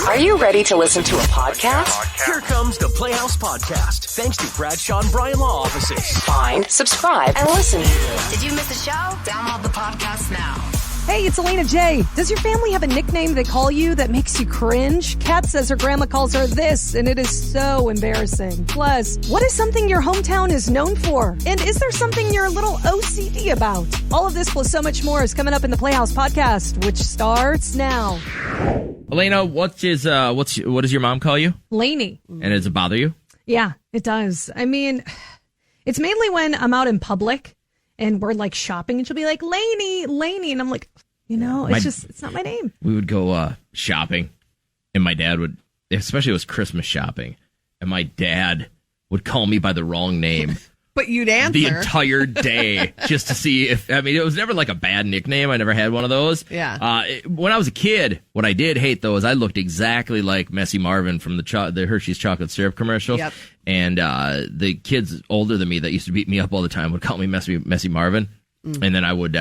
Are you ready to listen to a podcast? Here comes the Playhouse Podcast, thanks to Bradshaw and Bryan Law Offices. Find, subscribe, and listen. Did you miss a show? Download the podcast now. Hey, it's Elena J. Does your family have a nickname they call you that makes you cringe? Kat says her grandma calls her this, and it is so embarrassing. Plus, what is something your hometown is known for? And is there something you're a little OCD about? All of this plus so much more is coming up in the Playhouse Podcast, which starts now. Elena, what does your mom call you? Lainey. And does it bother you? Yeah, it does. I mean, it's mainly when I'm out in public and we're like shopping and she'll be like, Lainey. And I'm like, it's not my name. We would go shopping and my dad would, especially it was Christmas shopping, and my dad would call me by the wrong name. But you'd answer. The entire day just to see if, it was never like a bad nickname. I never had one of those. Yeah. When I was a kid, what I did hate though is I looked exactly like Messy Marvin from the Hershey's chocolate syrup commercial. Yep. And the kids older than me that used to beat me up all the time would call me Messy Marvin. And then I would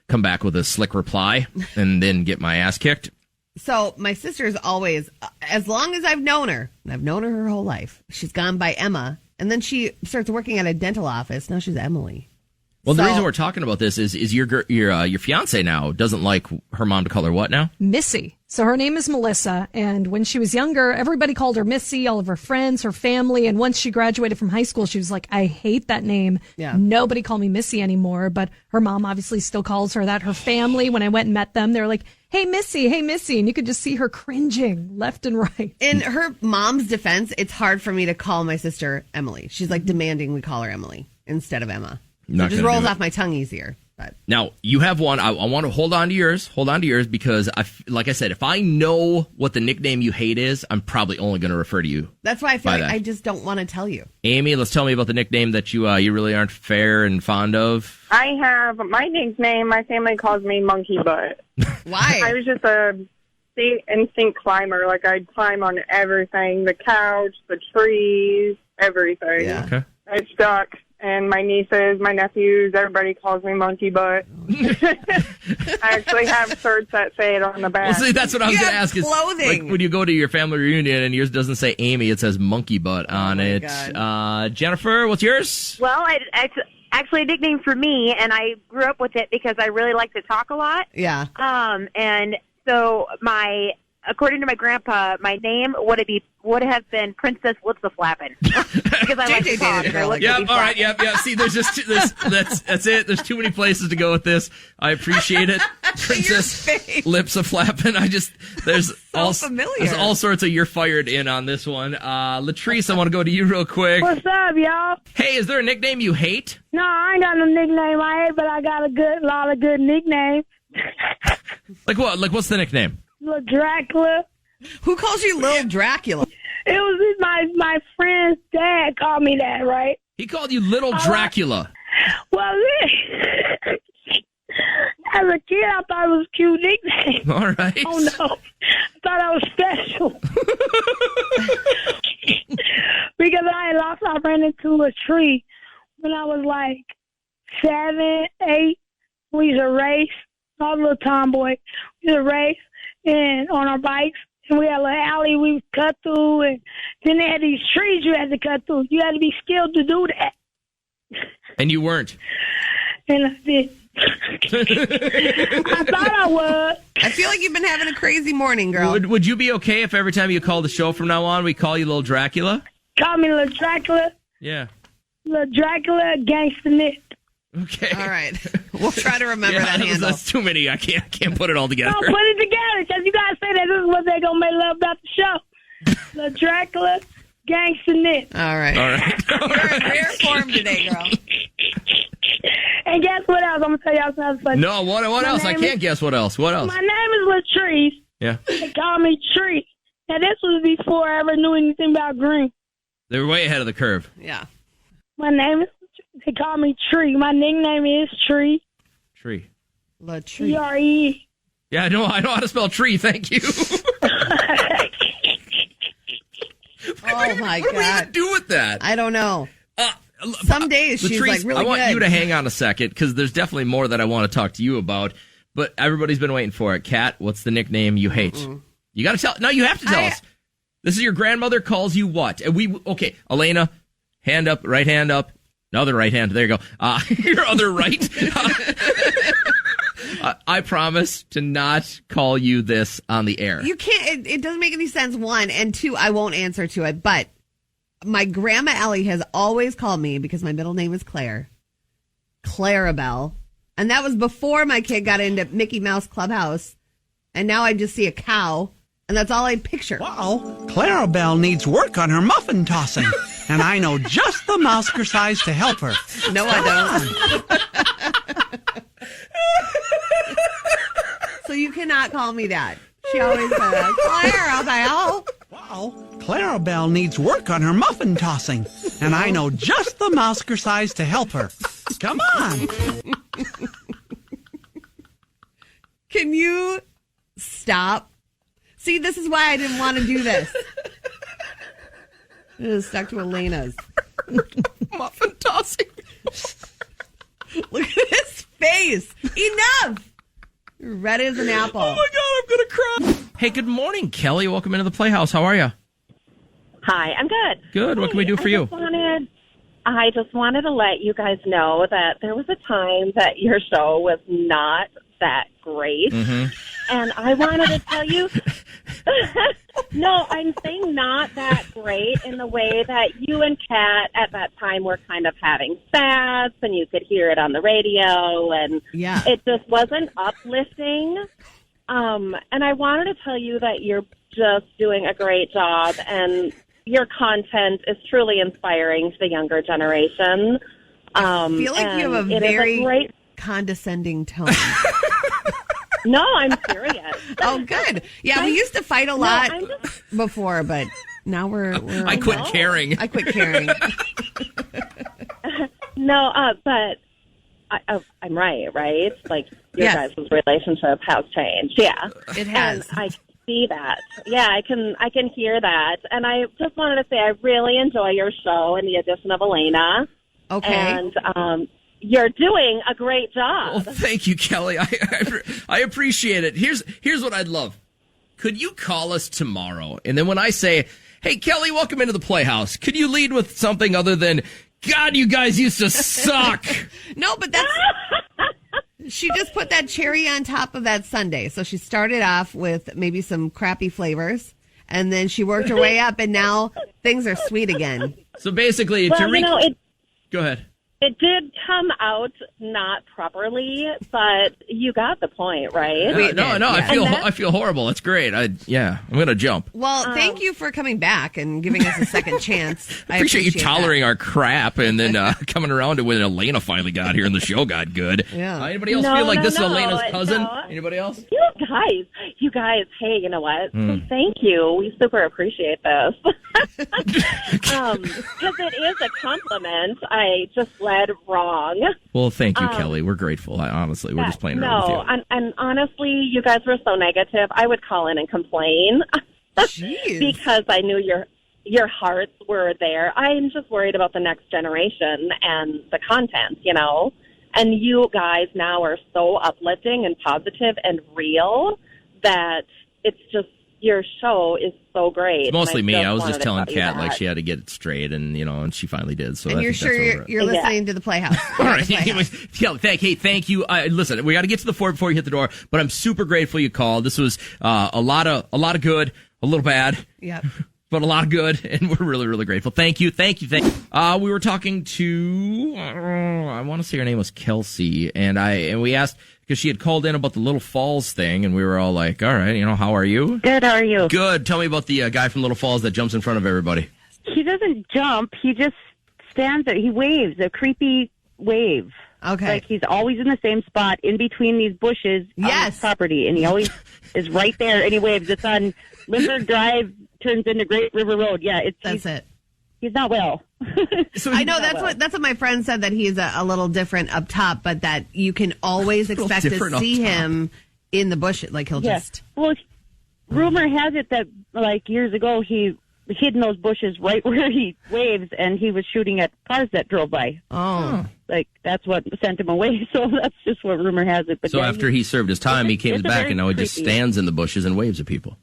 come back with a slick reply and then get my ass kicked. So my sister's always, as long as I've known her, and I've known her whole life, she's gone by Emma. And then she starts working at a dental office. Now she's Emily. Well, the reason we're talking about this is your fiance now doesn't like her mom to call her what now? Missy. So her name is Melissa, and when she was younger, everybody called her Missy, all of her friends, her family, and once she graduated from high school, she was like, I hate that name. Yeah. Nobody call me Missy anymore, but her mom obviously still calls her that. Her family, when I went and met them, they were like, hey, Missy, and you could just see her cringing left and right. In her mom's defense, it's hard for me to call my sister Emily. She's like demanding we call her Emily instead of Emma. So it just rolls off my tongue easier. But now, you have one. I want to hold on to yours. Because, like I said, if I know what the nickname you hate is, I'm probably only going to refer to you. That's why I feel like I just don't want to tell you. Amy, let's tell me about the nickname that you really aren't fair and fond of. I have my nickname. My family calls me Monkey Butt. Why? I was just a instinct climber. Like, I'd climb on everything, the couch, the trees, everything. Yeah. Okay. I stuck. And my nieces, my nephews, everybody calls me Monkey Butt. I actually have shirts that say it on the back. Well, see, that's what I was going to ask. Clothing. Is, like, when you go to your family reunion and yours doesn't say Amy, it says Monkey Butt on it. God. Jennifer, what's yours? Well, it's actually a nickname for me, and I grew up with it because I really like to talk a lot. Yeah. And so according to my grandpa, my name would have been Princess Lips a Flappin'. Because I like to talk. Yep, all right, yep. See, there's just that's it. There's too many places to go with this. I appreciate it. Princess Lips a Flappin'. There's all sorts of you're fired in on this one. Latrice, I want to go to you real quick. What's up, y'all? Hey, is there a nickname you hate? No, I ain't got no nickname I hate, but I got a lot of good nicknames. Like what? Like what's the nickname? Little Dracula. Who calls you Little Dracula? It was my friend's dad called me that, right? He called you Little Dracula. Well, as a kid, I thought it was a cute nickname. All right. Oh, no. I thought I was special. Because I ran into a tree when I was like 7, 8. We used to race. I was a little tomboy. We used to race and on our bikes. And we had a little alley we would cut through. And then they had these trees you had to cut through. You had to be skilled to do that. And you weren't. And I did. I thought I was. I feel like you've been having a crazy morning, girl. Would you be okay if every time you call the show from now on, we call you Little Dracula? Call me Little Dracula. Yeah. Little Dracula, Gangsta Nick. Okay. All right. We'll try to remember that handle. That's too many. I can't put it all together. No, put it together, because you guys say that this is what they're going to make love about the show. Little Dracula, Gangsta Nick. All right. You're in rare form today, girl. And guess what else? I'm going to tell y'all something funny. No, what else? I can't guess what else. What else? My name is Latrice. Yeah. They call me Tree. Now, this was before I ever knew anything about green. They were way ahead of the curve. Yeah. My name is, they call me Tree. My nickname is Tree. Tree. Latrice. T-R-E. Yeah, I know how to spell tree. Thank you. Oh, my God. What do we even do with that? I don't know. Some days she's Latrice, like really I want good. you to hang on a second because there's definitely more that I want to talk to you about. But everybody's been waiting for it. Kat, what's the nickname you hate? You got to tell. No, you have to tell us. This is your grandmother calls you what? And okay, Elena, hand up, right hand up. Another right hand. There you go. Your other right. I promise to not call you this on the air. You can't. It doesn't make any sense, one. And two, I won't answer to it. But my grandma Ellie has always called me, because my middle name is Claire, Clarabelle. And that was before my kid got into Mickey Mouse Clubhouse. And now I just see a cow. And that's all I picture. Wow, Clarabelle needs work on her muffin tossing. And I know just the mousker size to help her. No, I don't. So you cannot call me that. She always says, Clarabelle. Wow, Clarabelle needs work on her muffin tossing. And I know just the mousker size to help her. Come on. Can you stop? See, this is why I didn't want to do this. It is stuck to Elena's. Muffin tossing. Look at his face. Enough. You're red as an apple. Oh, my God, I'm going to cry. Hey, good morning, Kelly. Welcome into the Playhouse. How are you? Hi, I'm good. Good. What can we do for you? I just wanted to let you guys know that there was a time that your show was not that great. Mm-hmm. And I wanted to tell you, no, I'm saying not that great in the way that you and Kat at that time were kind of having spats and you could hear it on the radio and it just wasn't uplifting. And I wanted to tell you that you're just doing a great job and your content is truly inspiring to the younger generation. I feel like you have a very condescending tone. No, I'm serious. Oh, good. Yeah, we used to fight a lot before, but now we're I quit caring. I quit caring. No, but I'm right? Like, your guys' relationship has changed. Yeah. It has. And I see that. Yeah, I can hear that. And I just wanted to say I really enjoy your show and the addition of Elena. Okay. And you're doing a great job. Well, thank you, Kelly. I appreciate it. Here's what I'd love. Could you call us tomorrow? And then when I say, hey, Kelly, welcome into the Playhouse, could you lead with something other than, God, you guys used to suck? No, but that's... She just put that cherry on top of that sundae. So she started off with maybe some crappy flavors, and then she worked her way up, and now things are sweet again. So basically, go ahead. It did come out not properly, but you got the point, right? No, I feel horrible. It's great. I'm gonna jump. Well, thank you for coming back and giving us a second chance. I appreciate you tolerating our crap and then coming around to when Elena finally got here and the show got good. Yeah. Anybody else feel like this is Elena's cousin? No. Anybody else? You guys. Hey, you know what? Thank you. We super appreciate this. Because it is a compliment. I just led wrong. Well, thank you, Kelly. We're grateful. Honestly, we're just playing around with you. And honestly, you guys were so negative. I would call in and complain. Jeez. Because I knew your hearts were there. I'm just worried about the next generation and the content, And you guys now are so uplifting and positive and real that it's just, your show is so great. It's mostly me. I was just telling Kat like she had to get it straight, and and she finally did. So and you're sure you're listening to the Playhouse. All right. Thank you. Listen, we got to get to the fort before you hit the door. But I'm super grateful you called. This was a lot of good, a little bad. Yep. But a lot of good, and we're really, really grateful. Thank you. We were talking to, I want to say her name was Kelsey, and we asked, because she had called in about the Little Falls thing, and we were all like, all right, how are you? Good, how are you? Good. Tell me about the guy from Little Falls that jumps in front of everybody. He doesn't jump. He just stands there. He waves, a creepy wave. Okay. Like he's always in the same spot in between these bushes on his property, and he always is right there, and he waves. It's on Lizard Drive, turns into Great River Road. Yeah, that's it. He's not well. So I know that's what my friend said, that he's a little different up top, but that you can always expect to see him in the bush. Like he'll just. Well, rumor has it that like years ago he hid in those bushes right where he waves, and he was shooting at cars that drove by. Oh, like that's what sent him away. So that's just what rumor has it. But so after he served his time, he came back, and now he just stands in the bushes and waves at people.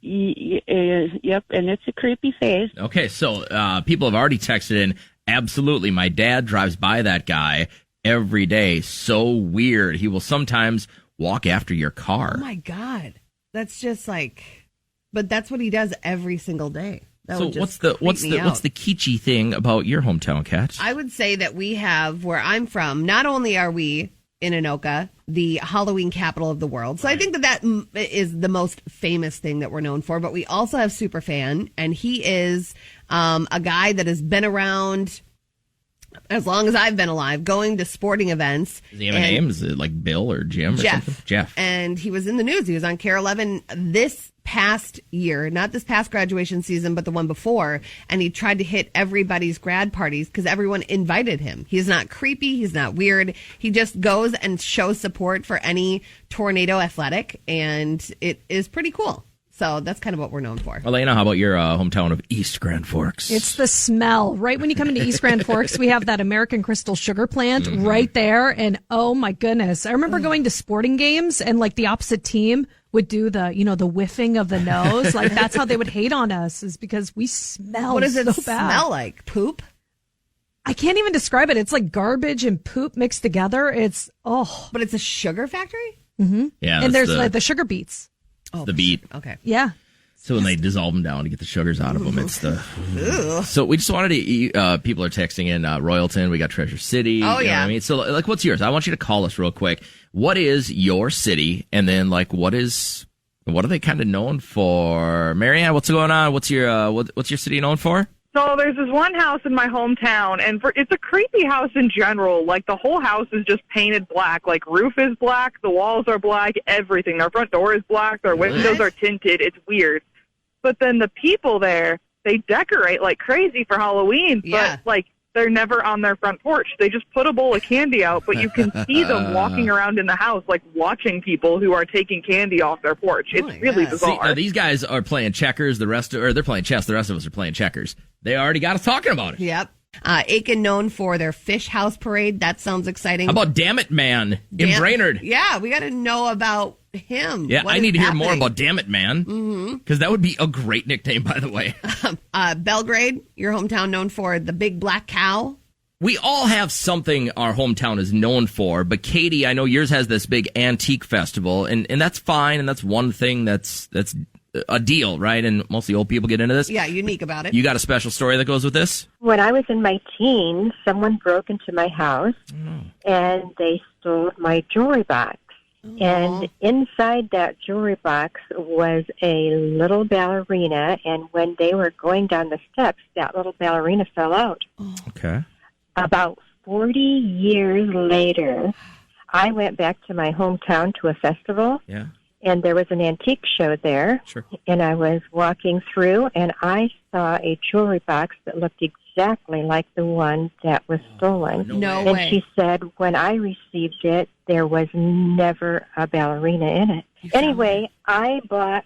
Yep, and it's a creepy face. Okay, so people have already texted in, absolutely, my dad drives by that guy every day. So weird. He will sometimes walk after your car. Oh, my God. That's just but that's what he does every single day. So what's the kitschy thing about your hometown, Kat? I would say that we have, where I'm from, not only are we in Anoka, the Halloween capital of the world. So I think that is the most famous thing that we're known for. But we also have Superfan, and he is a guy that has been around as long as I've been alive, going to sporting events. Does he have a name? Is it like Bill or Jim or something? Jeff. And he was in the news. He was on KARE 11 this past year, not this past graduation season, but the one before. And he tried to hit everybody's grad parties because everyone invited him. He's not creepy. He's not weird. He just goes and shows support for any tornado athletic. And it is pretty cool. So that's kind of what we're known for. Elena, how about your hometown of East Grand Forks? It's the smell. Right when you come into East Grand Forks, we have that American Crystal Sugar plant right there. And oh my goodness. I remember going to sporting games and the opposite team would do the whiffing of the nose. That's how they would hate on us, is because we smell. What does it so smell bad. like? Poop? I can't even describe it. It's like garbage and poop mixed together. But it's a sugar factory? Mm-hmm. Yeah. And there's the sugar beets. Oh, the beet. Okay. Yeah. So when they dissolve them down to get the sugars out of them, it's the... So we just wanted to... people are texting in Royalton. We got Treasure City. Oh, you know what I mean? So, what's yours? I want you to call us real quick. What is your city? And then, what are they kind of known for? Marianne, what's going on? What's your city known for? So there's this one house in my hometown, and it's a creepy house in general. The whole house is just painted black. Roof is black, the walls are black, everything. Their front door is black, their windows are tinted. It's weird. But then the people there, they decorate like crazy for Halloween, but they're never on their front porch. They just put a bowl of candy out, but you can see them walking around in the house, watching people who are taking candy off their porch. It's really bizarre. See, these guys are playing checkers. They're playing chess. The rest of us are playing checkers. They already got us talking about it. Yep. Aiken, known for their fish house parade. That sounds exciting. How about Damn It Man in Brainerd? Yeah, we got to know about him. Yeah, I need to hear more about Damn It Man, because that would be a great nickname, by the way. Belgrade, your hometown, known for the big black cow. We all have something our hometown is known for, but Katie, I know yours has this big antique festival, and that's fine, and that's one thing that's a deal, right? And mostly old people get into this. Yeah, unique about it. You got a special story that goes with this? When I was in my teens, someone broke into my house and they stole my jewelry box. And inside that jewelry box was a little ballerina, and when they were going down the steps, that little ballerina fell out. Okay. About 40 years later, I went back to my hometown to a festival. Yeah. And there was an antique show there. Sure. And I was walking through, and I saw a jewelry box that looked exactly like the one that was stolen. No and way. She said, when I received it, there was never a ballerina in it. Anyway, I bought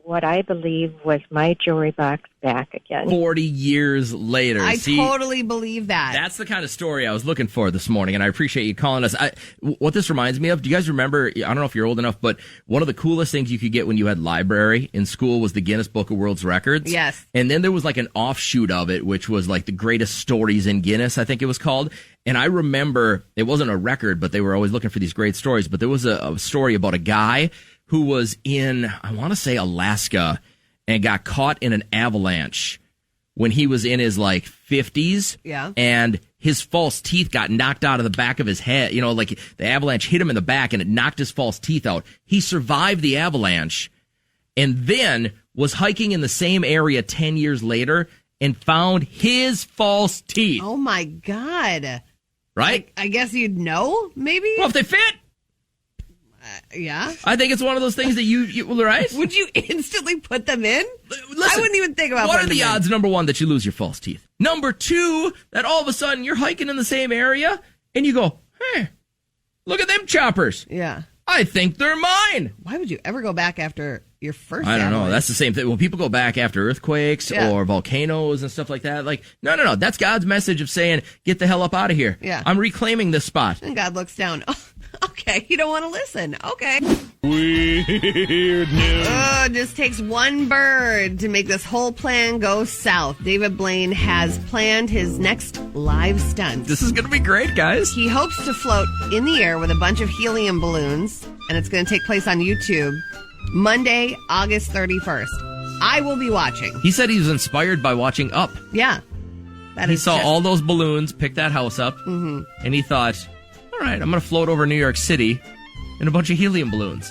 what I believe was my jewelry box back again. 40 years later. I totally believe that. That's the kind of story I was looking for this morning, and I appreciate you calling us. What this reminds me of, do you guys remember, I don't know if you're old enough, but one of the coolest things you could get when you had library in school was the Guinness Book of World Records. Yes. And then there was an offshoot of it, which was the greatest stories in Guinness, I think it was called. And I remember, it wasn't a record, but they were always looking for these great stories. But there was a story about a guy who was in, I want to say, Alaska, and got caught in an avalanche when he was in his 50s. Yeah. And his false teeth got knocked out of the back of his head. The avalanche hit him in the back and it knocked his false teeth out. He survived the avalanche and then was hiking in the same area 10 years later and found his false teeth. Oh my God. Right? I guess you'd know, maybe? Well, if they fit. Yeah. I think it's one of those things that you right? Would you instantly put them in? Listen, I wouldn't even think about what putting are the them in. odds, number one, that you lose your false teeth? Number two, that all of a sudden you're hiking in the same area and you go, hey, look at them choppers. Yeah. I think they're mine. Why would you ever go back after your first I don't know. avalanche? That's the same thing. When people go back after earthquakes or volcanoes and stuff like that, no. That's God's message of saying, get the hell up out of here. Yeah. I'm reclaiming this spot. And God looks down. Oh, Okay, you don't want to listen. Okay. Weird news. It just takes one bird to make this whole plan go south. David Blaine has planned his next live stunt. This is going to be great, guys. He hopes to float in the air with a bunch of helium balloons, and it's going to take place on YouTube Monday, August 31st. I will be watching. He said he was inspired by watching Up. Yeah. He saw all those balloons, picked that house up, and he thought, all right, I'm going to float over New York City in a bunch of helium balloons.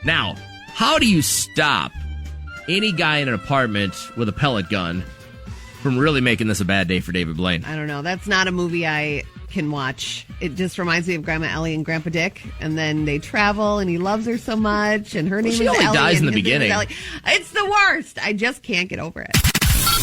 Now, how do you stop any guy in an apartment with a pellet gun from really making this a bad day for David Blaine? I don't know. That's not a movie I can watch. It just reminds me of Grandma Ellie and Grandpa Dick, and then they travel, and he loves her so much, and her name is Ellie. She only dies in the his name is beginning. Ellie. It's the worst. I just can't get over it.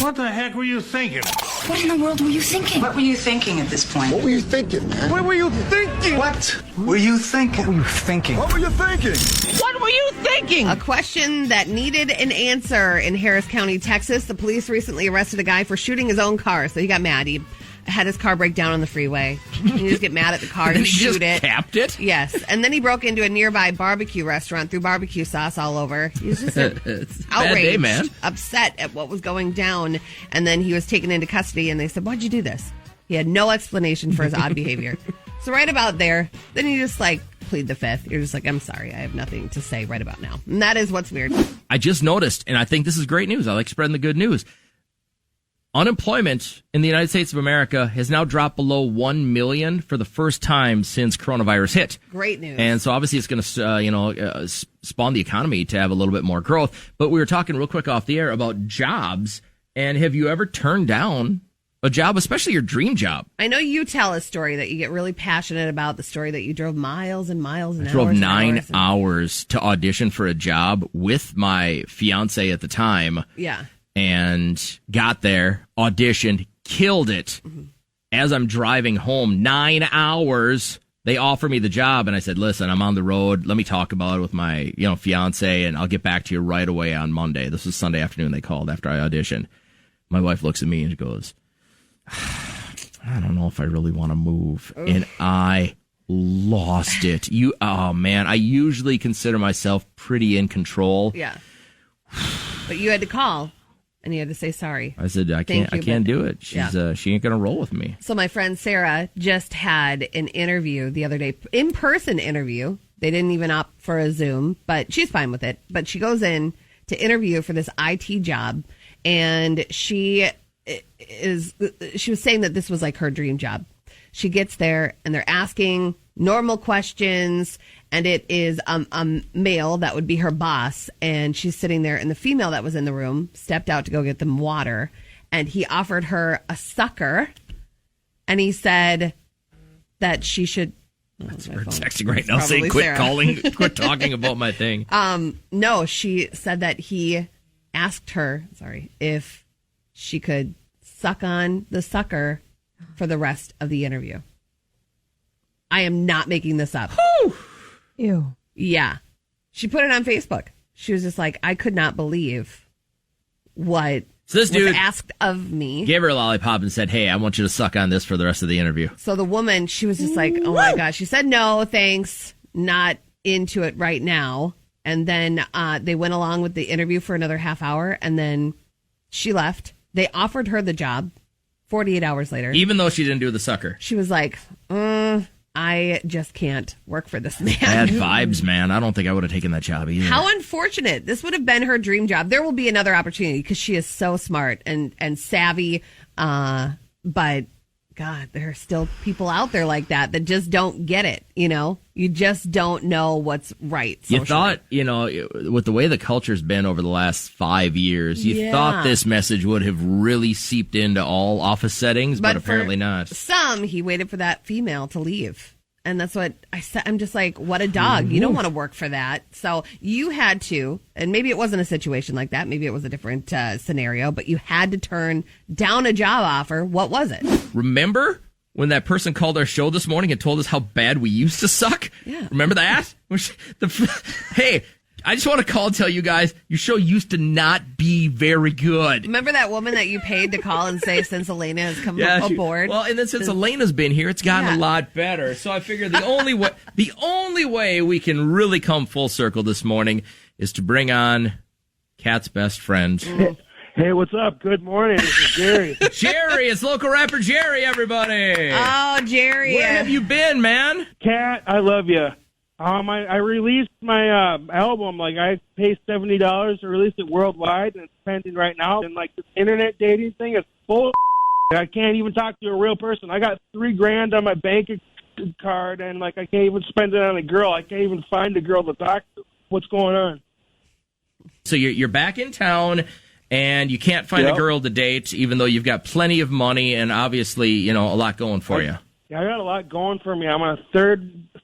What the heck were you thinking? What in the world were you thinking? What were you thinking at this point? What were you thinking, man? What were you thinking? What were you thinking? What were you thinking? What were you thinking? What were you thinking? A question that needed an answer in Harris County, Texas. The police recently arrested a guy for shooting his own car, so he got mad. He had his car break down on the freeway. And you just get mad at the car and Then he shoot just it. capped it? Yes. And then he broke into a nearby barbecue restaurant, threw barbecue sauce all over. He was just It's a bad outraged, day, man. upset at what was going down. And then he was taken into custody, and they said, "Why'd you do this?" He had no explanation for his odd behavior. So right about there, then you just plead the fifth. You're just like, "I'm sorry, I have nothing to say right about now." And that is what's weird. I just noticed, and I think this is great news. I like spreading the good news. Unemployment in the United States of America has now dropped below 1 million for the first time since coronavirus hit. Great news. And so obviously it's going to, spawn the economy to have a little bit more growth. But we were talking real quick off the air about jobs. And have you ever turned down a job, especially your dream job? I know you tell a story that you get really passionate about, the story that you drove miles and miles and I drove hours and 9 hours hours to audition for a job with my fiance at the time. Yeah. And got there, auditioned, killed it. As I'm driving home, 9 hours, they offer me the job. And I said, listen, I'm on the road. Let me talk about it with my fiance, and I'll get back to you right away on Monday. This was Sunday afternoon they called after I auditioned. My wife looks at me and goes, I don't know if I really want to move. Oof. And I lost it. Oh, man, I usually consider myself pretty in control. Yeah. But you had to call. And you had to say sorry. I said, I can't do it. She ain't going to roll with me. So my friend Sarah just had an interview the other day, in-person interview. They didn't even opt for a Zoom, but she's fine with it. But she goes in to interview for this IT job, and she was saying that this was like her dream job. She gets there, and they're asking normal questions, and it is a male that would be her boss, and she's sitting there, and the female that was in the room stepped out to go get them water, and he offered her a sucker, and he said that she should... That's her texting right now saying, quit talking about my thing. No, she said that he asked her, if she could suck on the sucker for the rest of the interview. I am not making this up. Whew. Ew. Yeah. She put it on Facebook. She was just like, I could not believe what this dude was asked of me. Gave her a lollipop and said, hey, I want you to suck on this for the rest of the interview. So the woman, she was just like, oh my gosh. She said, no, thanks. Not into it right now. And then they went along with the interview for another half hour, and then she left. They offered her the job 48 hours later. Even though she didn't do the sucker. She was like, I just can't work for this man. Bad vibes, man. I don't think I would have taken that job either. How unfortunate. This would have been her dream job. There will be another opportunity because she is so smart and savvy. But, God, there are still people out there like that just don't get it, You just don't know what's right socially. You thought, with the way the culture's been over the last 5 years, you thought this message would have really seeped into all office settings, but apparently not. Some, he waited for that female to leave. And that's what I said. I'm just like, what a dog. You don't want to work for that. So you had to, and maybe it wasn't a situation like that. Maybe it was a different scenario, but you had to turn down a job offer. What was it? Remember when that person called our show this morning and told us how bad we used to suck? Yeah. Remember that? Hey, I just want to call and tell you guys, your show used to not be very good. Remember that woman that you paid to call and say since Elena has come aboard? Well, and then since Elena's been here, it's gotten a lot better. So I figured the only way we can really come full circle this morning is to bring on Kat's best friend. Hey, what's up? Good morning. This is Jerry. Jerry, it's local rapper Jerry, everybody. Oh, Jerry. Where have you been, man? Kat, I love you. I released my album. Like, I paid $70 to release it worldwide, and it's pending right now. And, like, this internet dating thing is full of I can't even talk to a real person. I got $3,000 on my bank card, and, like, I can't even spend it on a girl. I can't even find a girl to talk to. What's going on? So you're back in town, and you can't find a girl to date, even though you've got plenty of money and obviously, a lot going for you. Yeah, I got a lot going for me. I'm on a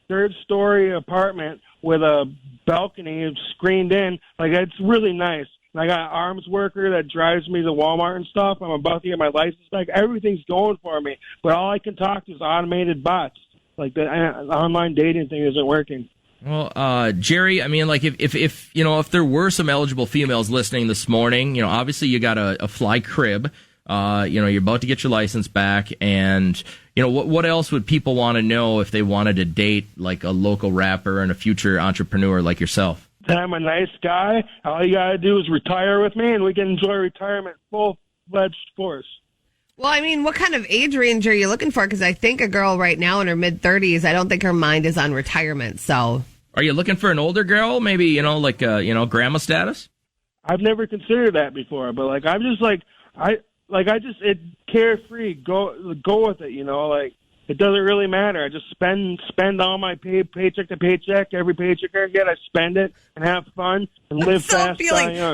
third-story apartment with a balcony screened in. Like, it's really nice. And I got an arms worker that drives me to Walmart and stuff. I'm about to get my license back. Everything's going for me. But all I can talk to is automated bots. Like, the online dating thing isn't working. Well, Jerry, I mean, like, if there were some eligible females listening this morning, obviously you got a fly crib, you're about to get your license back, and, what else would people want to know if they wanted to date, like, a local rapper and a future entrepreneur like yourself? I'm a nice guy. All you got to do is retire with me, and we can enjoy retirement full-fledged force. Well, I mean, what kind of age range are you looking for? Because I think a girl right now in her mid-30s, I don't think her mind is on retirement, so... Are you looking for an older girl, maybe, like, grandma status? I've never considered that before, but, like, I'm just, it carefree, go with it, like, it doesn't really matter. I just spend all my paycheck to paycheck. Every paycheck I get, I spend it and have fun and live fast.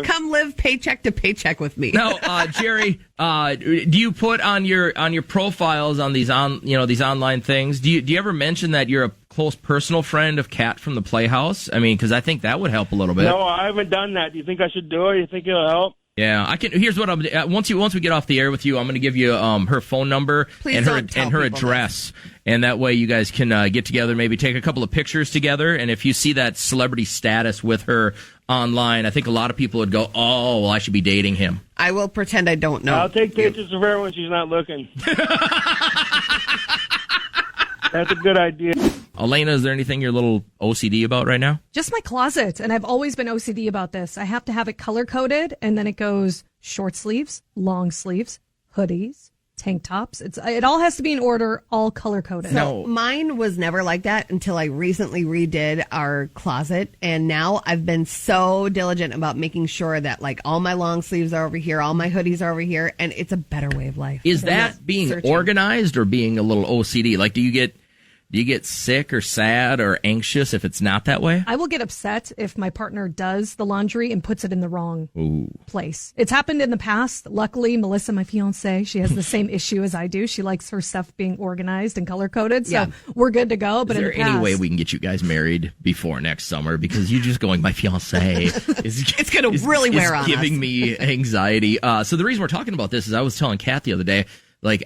Come live paycheck to paycheck with me. Now, Jerry, do you put on your profiles on these online things? Do you ever mention that you're a close personal friend of Kat from the Playhouse? I mean, because I think that would help a little bit. No, I haven't done that. Do you think I should do it? You think it'll help? Yeah, I can. Here's what I'm. Once we get off the air with you, I'm going to give you her phone number and her address, and that way you guys can get together, maybe take a couple of pictures together. And if you see that celebrity status with her online, I think a lot of people would go, "Oh, well, I should be dating him." I will pretend I don't know. I'll take pictures of her when she's not looking. That's a good idea. Elena, is there anything you're a little OCD about right now? Just my closet. And I've always been OCD about this. I have to have it color-coded, and then it goes short sleeves, long sleeves, hoodies, tank tops. It all has to be in order, all color-coded. So mine was never like that until I recently redid our closet. And now I've been so diligent about making sure that, like, all my long sleeves are over here, all my hoodies are over here, and it's a better way of life. Is that being organized or being a little OCD? Like, do you get sick or sad or anxious if it's not that way? I will get upset if my partner does the laundry and puts it in the wrong place. It's happened in the past. Luckily, Melissa, my fiance, she has the same issue as I do. She likes her stuff being organized and color-coded, so we're good to go. But is there any way we can get you guys married before next summer? Because you just going, my fiance it's going to really wear on us. Giving me anxiety. So the reason we're talking about this is I was telling Kat the other day, like,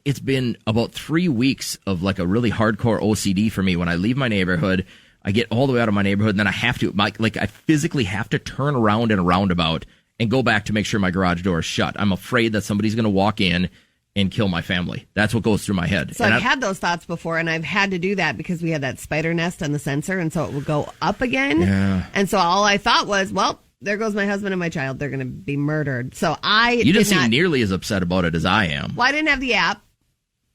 it's been about 3 weeks of, like, a really hardcore OCD for me. When I leave my neighborhood, I get all the way out of my neighborhood, and then I have to, I physically have to turn around in a roundabout and go back to make sure my garage door is shut. I'm afraid that somebody's going to walk in and kill my family. That's what goes through my head. So I've had those thoughts before, and I've had to do that because we had that spider nest on the sensor, and so it will go up again. Yeah. And so all I thought was, well, there goes my husband and my child. They're going to be murdered. So You didn't seem nearly as upset about it as I am. Well, I didn't have the app.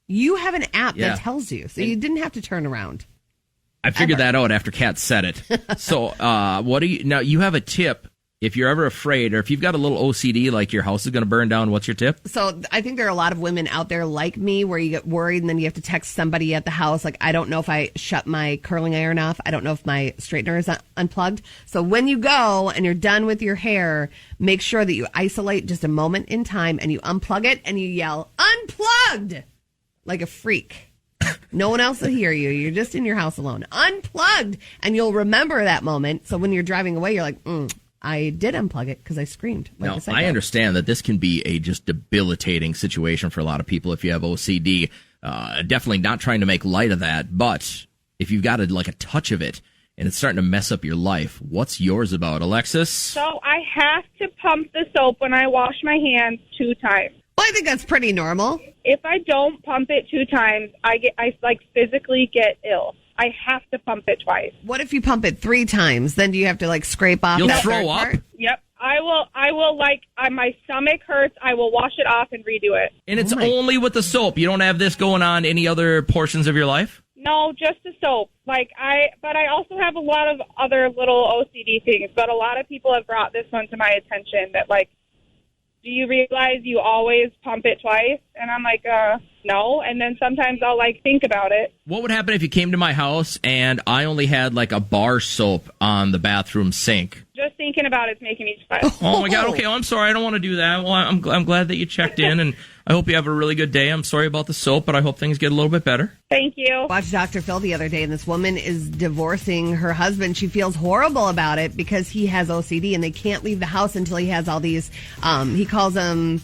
You have an app that tells you, so you didn't have to turn around. I figured that out after Kat said it. So now you have a tip. If you're ever afraid or if you've got a little OCD, like your house is going to burn down, what's your tip? So I think there are a lot of women out there like me where you get worried and then you have to text somebody at the house. Like, I don't know if I shut my curling iron off. I don't know if my straightener is unplugged. So when you go and you're done with your hair, make sure that you isolate just a moment in time and you unplug it and you yell, "Unplugged!" like a freak. No one else will hear you. You're just in your house alone. Unplugged! And you'll remember that moment. So when you're driving away, you're like, I did unplug it because I screamed. Now, I understand that this can be a just debilitating situation for a lot of people if you have OCD. Definitely not trying to make light of that, but if you've got a touch of it, and it's starting to mess up your life. What's yours about, Alexis? So I have to pump the soap when I wash my hands 2 times. Well, I think that's pretty normal. If I don't pump it 2 times, I physically get ill. I have to pump it twice. What if you pump it 3 times? Then do you have to scrape off? You'll that throw third up? part? Yep. I will my stomach hurts. I will wash it off and redo it. And it's only with the soap. You don't have this going on any other portions of your life? No, just the soap. But I also have a lot of other little OCD things. But a lot of people have brought this one to my attention that do you realize you always pump it twice? And I'm like, no. And then sometimes I'll think about it. What would happen if you came to my house and I only had a bar soap on the bathroom sink? Just thinking about it's making me sweat. Oh my God. Okay. Well, I'm sorry. I don't want to do that. Well, I'm glad that you checked in, and I hope you have a really good day. I'm sorry about the soap, but I hope things get a little bit better. Thank you. Watched Dr. Phil the other day, and this woman is divorcing her husband. She feels horrible about it because he has OCD, and they can't leave the house until he has all these, he calls them,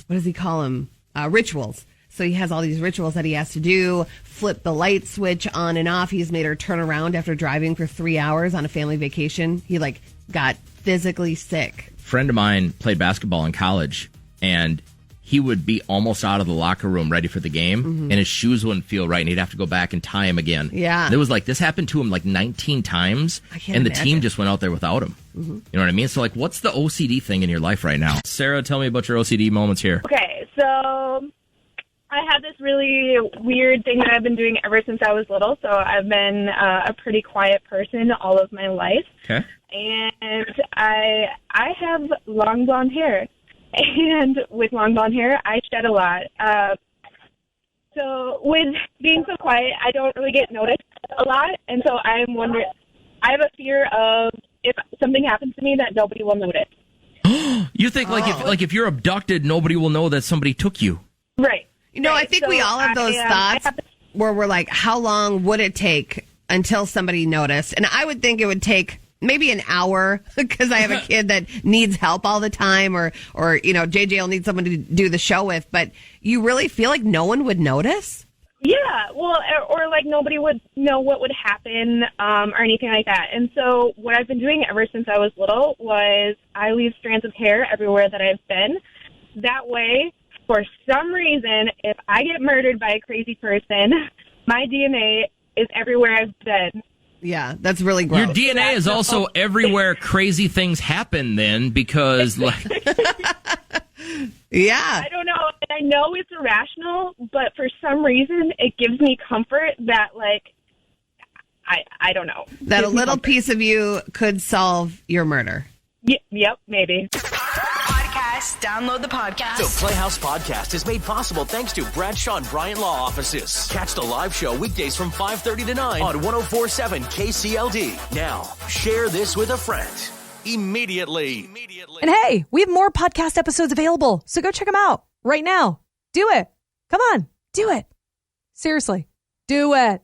what does he call them? Rituals. So he has all these rituals that he has to do, flip the light switch on and off. He's made her turn around after driving for 3 hours on a family vacation. He got physically sick. A friend of mine played basketball in college, and he would be almost out of the locker room ready for the game, and his shoes wouldn't feel right, and he'd have to go back and tie them again. Yeah. And it was this happened to him 19 times, and the team just went out there without him. You know what I mean? So, what's the OCD thing in your life right now? Sarah, tell me about your OCD moments here. Okay, so I have this really weird thing that I've been doing ever since I was little. So I've been a pretty quiet person all of my life. Okay. And I have long blonde hair. And with long blonde hair, I shed a lot. So with being so quiet, I don't really get noticed a lot. And so I'm wondering, I have a fear of if something happens to me that nobody will notice. You think if you're abducted, nobody will know that somebody took you? Right. I think we all have those thoughts where we're like, how long would it take until somebody noticed? And I would think it would take maybe an hour because I have a kid that needs help all the time, or JJ will need someone to do the show with. But you really feel like no one would notice? Yeah, well, or nobody would know what would happen or anything like that. And so what I've been doing ever since I was little was I leave strands of hair everywhere that I've been. That way, for some reason, if I get murdered by a crazy person, my DNA is everywhere I've been. Yeah, that's really gross. Your DNA is also everywhere crazy things happen then, because yeah. I don't know. I know it's irrational, but for some reason it gives me comfort that I don't know. That a little piece of you could solve your murder. Yep, maybe. Download the podcast. The Playhouse podcast is made possible thanks to Bradshaw and Bryant Law Offices. Catch the live show weekdays from 5:30 to 9 on 104.7 KCLD. Now, share this with a friend. Immediately. And hey, we have more podcast episodes available, so go check them out right now. Do it. Come on, do it. Seriously, do it.